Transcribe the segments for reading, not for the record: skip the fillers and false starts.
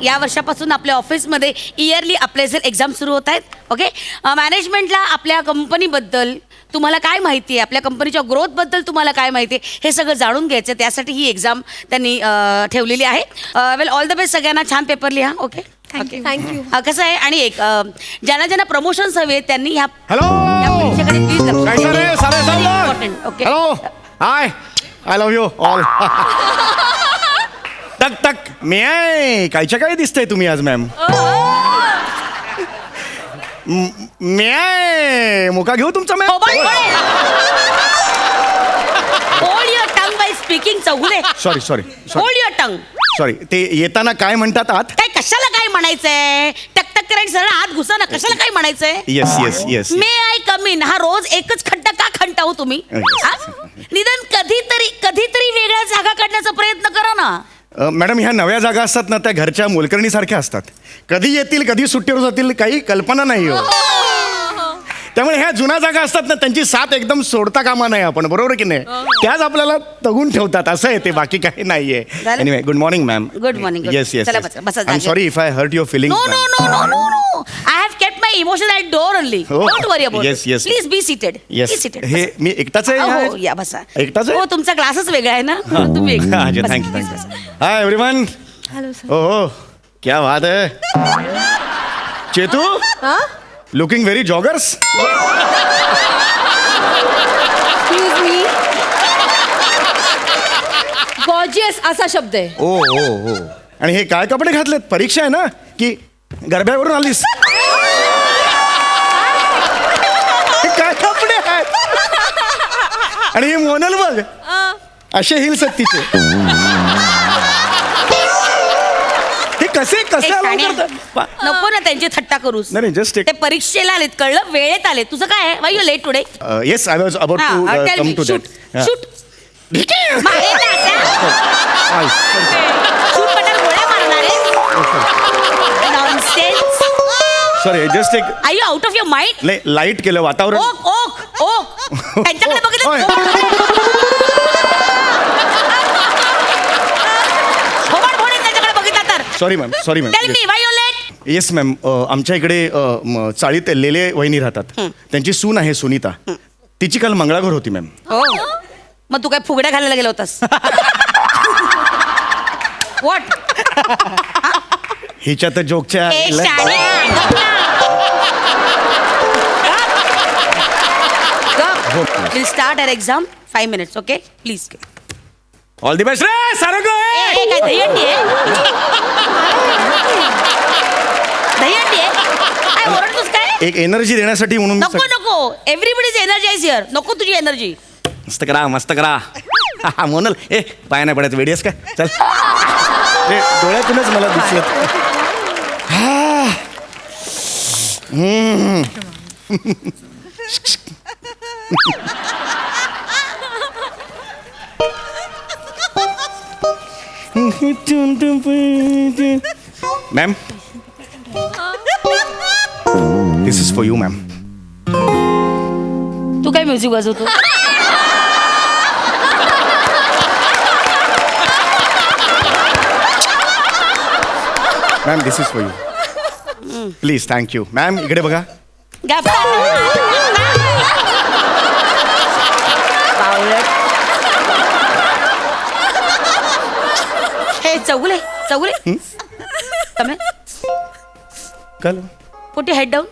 या वर्षापासून आपल्या ऑफिसमध्ये इयरली अप्रेझल एक्झाम सुरू होत आहेत. ओके, मॅनेजमेंटला आपल्या कंपनीबद्दल तुम्हाला काय माहिती आहे, आपल्या कंपनीच्या ग्रोथबद्दल तुम्हाला काय माहिती आहे हे सगळं जाणून घ्यायचं. त्यासाठी ही एक्झाम त्यांनी ठेवलेली आहे. वेल, ऑल द बेस्ट सगळ्यांना. छान पेपर लिहा. Okay, thank you. कसं आहे, आणि एक ज्यांना ज्यांना प्रमोशन्स हवे त्यांनी ह्या हॅलो परीक्षेकडे प्लीज लक्ष important. Okay, hello, high, I love you all. टक टक मी आहे. कायच्या काय दिसतंय तुम्ही आज मॅम? मी आहे. मुका घेऊ तुमचा ma'am? Hold your tongue by speaking. Chougule, sorry sorry hold your tongue. Sorry. ते येताना काय म्हणतात आत? काय कशाला काय म्हणायचंय? टक करायचं सरळ आत घुसा ना. कशाला काय म्हणायचंय? Yes yes yes. May I come in? हा रोज एकच खड्डा का खंडावू तुम्ही? हा? निदान कधीतरी वेगळ्या जागा काढण्याचा प्रयत्न करा ना. मॅडम, ह्या नव्या जागा असतात ना, त्या घरच्या मोलकरणीसारख्या असतात. कधी येतील कधी सुट्टीवर जातील काही कल्पना नाही हो. त्यामुळे ह्या जुन्या जागा असतात ना, त्यांची साथ एकदम सोडता कामा नाही आपण, बरोबर की नाही? त्याच आपल्याला तगून ठेवतात. असं आहे ते, बाकी काही नाहीये. Anyway, good morning ma'am. Good morning. Yes yes. चला बसा. I am sorry if I hurt your feelings. No no no no no no. I have kept my emotions at door only. Don't worry about Yes, it. yes. Please be seated. Yes. Be seated. हे मी एकटाच आहे? हो, या बसा. एकटाच आहे? हो, तुमचा ग्लासच वेगळा आहे ना, म्हणून तुम्ही एक. थँक्यू बसा, थँक्यू please थँक्यू. बसा. Hi everyone. Hello sir. ओहो, क्या बात है. Chetu, looking very joggers. Excuse me. Gorgeous असा शब्द आहे. ओ ओ ओ. आणि हे काय कपडे घातलेत? परीक्षा आहे ना की गरब्यावरून आलीस? हे काय कपडे आहेत? आणि हे मोनल बघ, असे हिल्स आहेत तिचे. हे कसे एक allow ठाणे- करतात? नको ना त्यांची थट्टा करूस. नाही जस्ट ते परीक्षेला आलेत, कळलं, वेळेत आले. तुझं काय आहे? Why you late today? Yes, I was about to come to shoot that. Shoot shoot पटार गोळ्या मारणार आहे. नॉनसेन्स. सॉरी, जस्ट एक are you out of your mind? Light केलं वातावरण. ओक ओक ओक. त्यांच्याकडे बघितलं. ओय. त्यांच्याकडे बघितलं तर. Sorry ma'am, sorry ma'am. Tell me why you late? Yes ma'am, आमच्या इकडे चाळीत लेले वहिनी राहतात. त्यांची सून आहे सुनीता. तिची काल मंगळागौर होती मॅम. हो, मग तू काय फुगड्या घालायला गेला होतास? व्हॉट? हिच्या तर जोकच्या. We'll start our exam 5 minutes, okay? Please. All the best रे सारंग. काय दहीहंडी आहे? दहीहंडी आहे? काय ओरडतोस काय? एक एनर्जी देण्यासाठी म्हणून. नको नको. Everybody's energy is here. नको तुझी एनर्जी. मस्त करा, मस्त करा. मोनल, ए पाय नाही पडायचं. वेडियस काय? चल. ए, डोळ्यातूनच मला दिसलं. Ma'am, this is for you ma'am. तू काय म्युझिक वाजवतो? Ma'am, this is for you. Please, thank you ma'am. इकडे बघा. हे चौगुले चौगुले. कम कल put head down.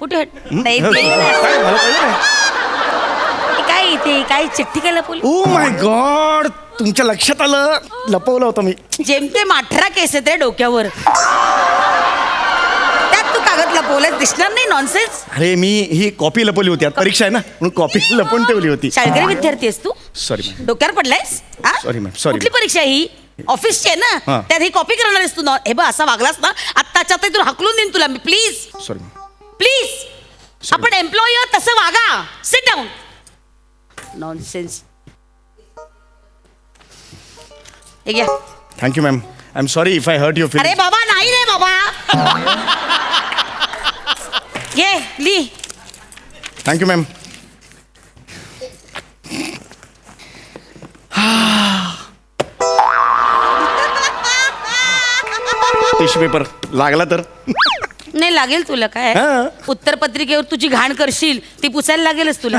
Put head. नाही काय मला कळलं नाही. काय इथे काय चिठ्ठी काय लपवली? ओ माय गॉड, तुमच्या लक्षात आलं. लपवलं होतं मी. जेमतेम 18 केस आहेत रे डोक्यावर. त्यात तू कागद लपवलं दिसणार नाही. नॉनसेन्स. अरे मी ही कॉपी लपवली होती. आता परीक्षा आहे ना म्हणून कॉपी लपवून ठेवली होती. शाळकरी विद्यार्थी आहेस तू? Sorry ma'am. डोक्यावर पडलायस? हा? Sorry, ma'am. Sorry, कुठली परीक्षा आहे ही? ऑफिसची आहे ना, हा. त्यात ही कॉपी करणार आहेस तू? हे बघ, असा वागलास ना आत्ताच्या आता तुला हकलून देईन तुला मी. Please sorry. प्लीज. आपण एम्प्लॉई आहोत तसं वागा. Sit down. नॉनसेन्स. हे घ्या. Thank you ma'am. I am sorry if I hurt your अरे फीलिंग्स. बाबा नाही रे बाबा. घे ली. Thank you ma'am. लास्ट पेपर लागला तर नाही लागेल तुला काय हा. उत्तरपत्रिकेवर तुझी घाण करशील ती पुसायला लागेलच तुला.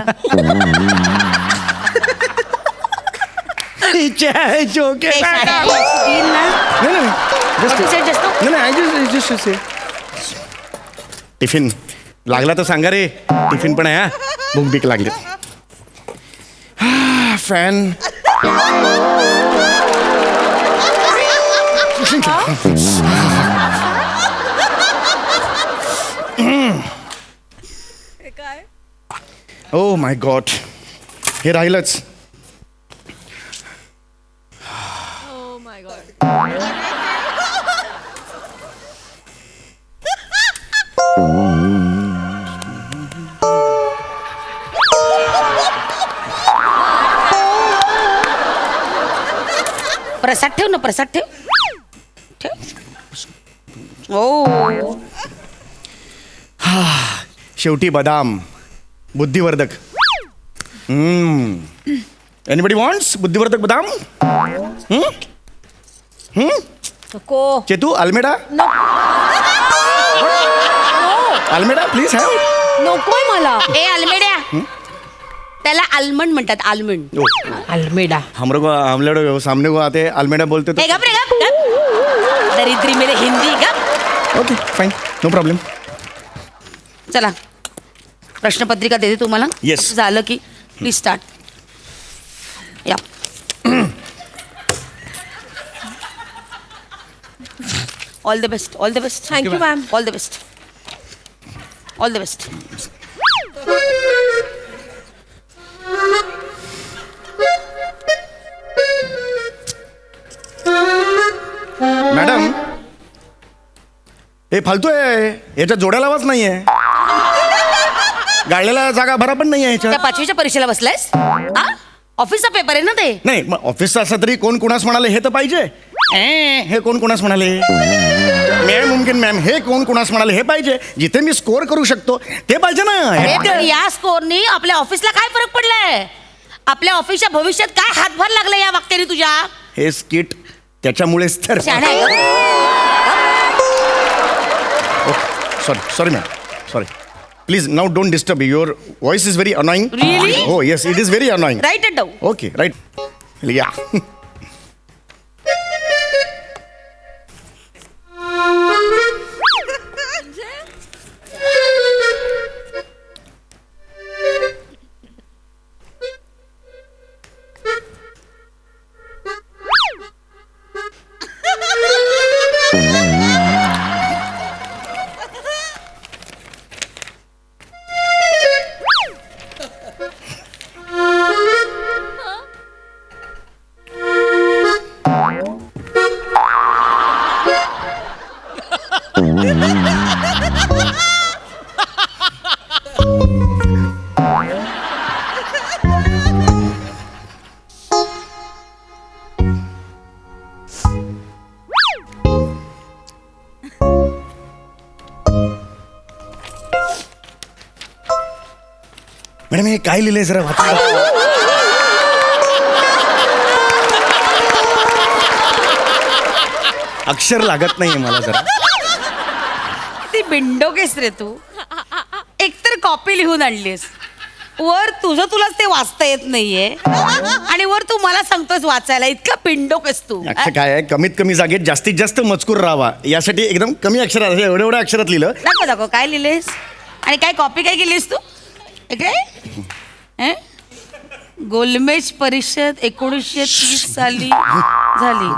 जोक ए, शाळेत येईल ना? Officer just now? टिफिन लागला तर सांगा रे. टिफिन पण आहे हा. भूक बीक लागली. फॅन ओ माय गॉड हे राहिलंच. प्रसाद ठेव ना, प्रसाद ठेव. ठेव. ओ शेवटी बदाम बुद्धिवर्धक. एनीबडी वॉन्ट्स बुद्धिवर्धक बदाम? नको. Chetu Almeida Almeida please have. नकोय मला. ए अल्मेड्या, त्याला आल्मंड म्हणतात, आल्मंड. अल्मेडा. हम लोग हम सामने को आते अल्मेडा बोलते ए गप रे गप गप. दरिद्री मेरे हिंदी गप. Okay fine no problem. चला प्रश्नपत्रिका देते तुम्हाला. Yes. झालं की प्लीज स्टार्ट. या all the best, all the best. Thank you ma'am. All the best, all the best. Madam हे फालतू आहे. याच्या जोड्या लावाच नाहीये. गाळलेला जागा भरा पण नाही आहे त्या याच्यात. 5वीच्या परीक्षेला बसलायस? आ ऑफिसचा पेपर आहे ना ते. नाही मग ऑफिसचा असला तरी कोण कुणास म्हणाले हे तर पाहिजे. हे कोण कुणास म्हणाले मे मुमकिन मॅम हे कोण कुणास म्हणाले हे पाहिजे. जिथे मी स्कोअर करू शकतो ते पाहिजे ना. अरे पण या स्कोरनी आपल्या ऑफिसला काय फरक पडलाय? आपल्या ऑफिसच्या भविष्यात काय हातभार लागला या वाक्याने तुझ्या? हे स्किट त्याच्यामुळेच तर. शहाणा आहे गं. Sorry sorry ma'am sorry. Please now don't disturb. Your voice is very annoying. Really? हो yes it is very annoying. Write it down. Okay right yeah. Madam हे काय लिहिलंय जरा वाचा. अक्षर लागत नाहीये मला जरा. ती बिंडोकेस रे तू. एकतर कॉपी लिहून आणलीस, वर तुझं तुलाच ते वाचता येत नाहीये, आणि वर तू मला सांगतोस वाचायला. इतका पिंडोकेस तू. अक्षर काय आहे कमीत कमी जागेत जास्तीत जास्त मजकूर राहावा यासाठी एकदम कमी अक्षरात एवढ्या एवढ्या अक्षरात लिहिलं. दाखव दाखव काय लिहिलेस आणि काय कॉपी काय केलीस तू? हे काय गोलमेज परिषद 1930 साली झाली.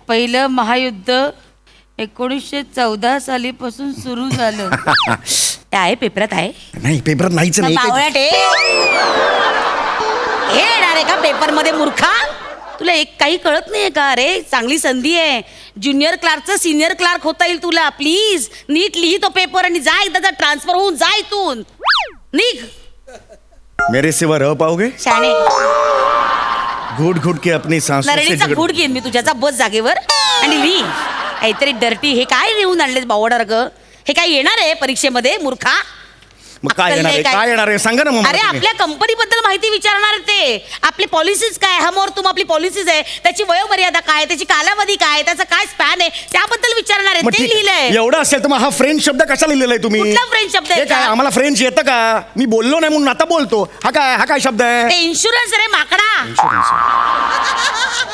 पहिलं महायुद्ध 1914 सालीपासून सुरू झालं. ते आहे पेपरात आहे. नाही पेपरात नाहीच नाही. बावळट हे येणार आहे का पेपर मध्ये मूर्खा? तुला एक काही कळत नाहीये का रे? चांगली संधी आहे. ज्युनियर क्लार्कचं सिनियर क्लार्क होता येईल तुला. प्लीज नीट लिही तो पेपर आणि जा एकदा ट्रान्सफर होऊन जा इथून. निघ. मेरे सिवा रह पाओगे? शाणे घुट घुट के अपनी सांसों से नरळीचा झगड़- फूड घेईन मी तुझ्याचा. बस जागेवर आणि लिही काहीतरी डर्टी. हे काय लिहून आणलेस बावडार ग? हे काय येणार आहे परीक्षेमध्ये मूर्खा? मग काय अक्कल येणार नाही आहे? काय येणार आहे? सांगा ना मग मला अरे तुम्ही. आपल्या कंपनीबद्दल माहिती विचारणार आहे ते. आपली पॉलिसीज काय, हमोर तुम आपली पॉलिसीज आहे, त्याची वयोमर्यादा काय, त्याची कालावधी काय, त्याचा काय स्पॅन आहे, त्याबद्दल विचारणार आहे. मग ते ठीक आहे. लिहिलंय. एवढं असेल तर मग हा फ्रेंच शब्द कसा लिहिलेला आहे तुम्ही? कुठला फ्रेंच शब्द आहे हे काय का? आम्हाला फ्रेंच येतं का? मी बोललो नाही म्हणून आता बोलतो. हा काय शब्द आहे? ते इन्शुरन्स रे माकडा.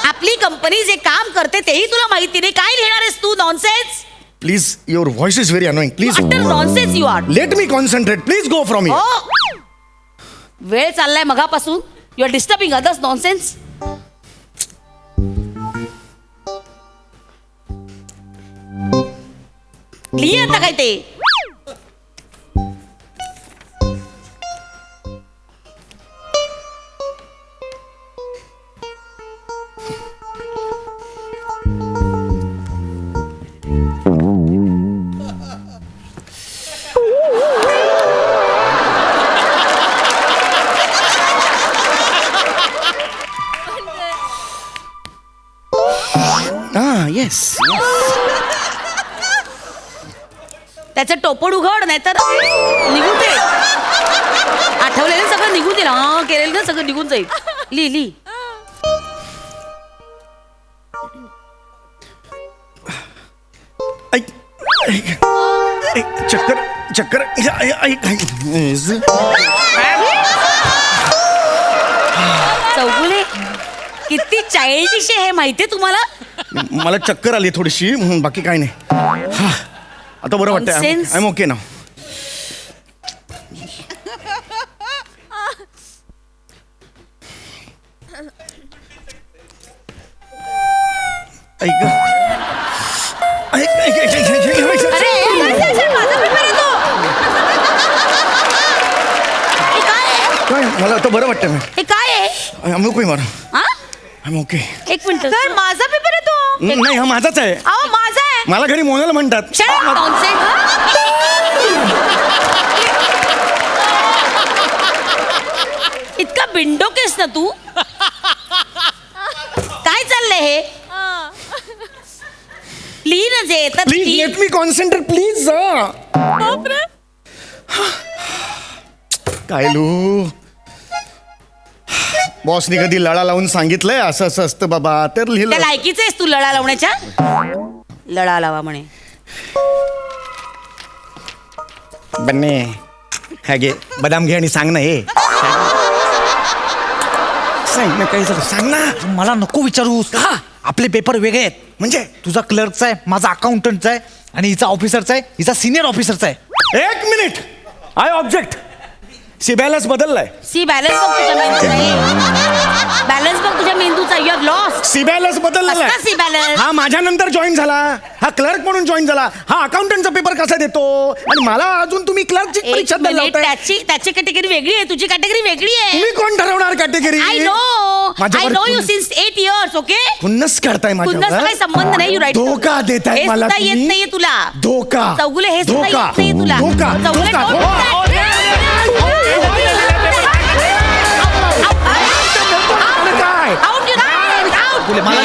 आपली कंपनी जे काम करते तेही तुला माहिती नाही. काय लिहिणार आहेस तू? Nonsense. Please your voice is very annoying. Please nonsense you are. Let me concentrate. Please go from हो हिअर. वेळ चाललाय मगापासून. You are disturbing others. Nonsense. लिहि आता काय ते. येस. त्याचं टोपड उघड, नाहीतर निघून जाईल. आठवलेलं सगळं निघून जाईल. हा केलेलं ना सगळं निघून जाईल. लिहि. चक्कर चौगुले किती चाइल्डिश आहे हे माहितीये तुम्हाला? मला चक्कर आली थोडीशी. बाकी काय नाही. हा, आता बरं वाटतंय. Nonsense. आय एम ओके ना. ऐक अरे माझा पेपर आहे तो. हे काय आहे? काय मला आता बरं वाटतंय. हे काय आहे? आय एम ओके मारा. हा? I am okay. एक मिनिट सर, माझा पेपर आहे तो. नाही हा माझाच आहे. अहो माझा आहे. मला घरी मोनाल म्हणतात. Shut up, nonsense. इतका बिंडोकेस ना तू. काय चाललंय हे? लिहि ना जे येतात प्लीज लिहि. Let me concentrate please. कायलू बॉसने कधी लळा लावून सांगितलंय असं असं असतं बाबा तर त्या लिहिलं. लायकीचे आहेस तू लळा लावण्याच्या? लळा लावा म्हणे. बन्ने हा घे बदाम घे आणि सांग ना. हे सांग ना काही सांग ना. मला नको विचारूस. का? आपले पेपर वेगळे आहेत. म्हणजे तुझा क्लर्कचा आहे, माझा अकाउंटंटचा आहे आणि हिचा ऑफिसरचा आहे, हिचा सिनियर ऑफिसरचा आहे. एक मिनिट. I object. सिबॅलस बदललाय. सी बॅलन्स बघ तुझ्या मेंदूचा. बॅलन्स बघ तुझ्या मेंदूचा. You are lost. सिबॅलस बदललाय. कसला सिबॅलन्स? हा माझ्या नंतर जॉईन झाला. हा क्लर्क म्हणून जॉईन झाला. हा अकाउंटंटचा पेपर कसा देतो आणि मला अजून तुम्ही क्लर्कची परीक्षा एक द्यायला मिनिट, लावताय. त्याची कॅटेगरी वेगळी आहे, तुझी कॅटेगरी वेगळी आहे. तुम्ही कोण ठरवणार कॅटेगरी? आय नो माझ्यावर यू खुन्नस- सिन्स 8 years. ओके, खुन्नस काढताय पुन्हा माझ्यावर. काही संबंध नाही. You right. धोका देताय हे मला सुद्धा येत तुम्ही. नाहीये तुला. धोका. चौगुले हे सुद्धा धोका. येत नाहीये तुला. धोका. चौगुले धोका. कोण धोका. बोलताय? काय? Out, you guys, out. बोले, मला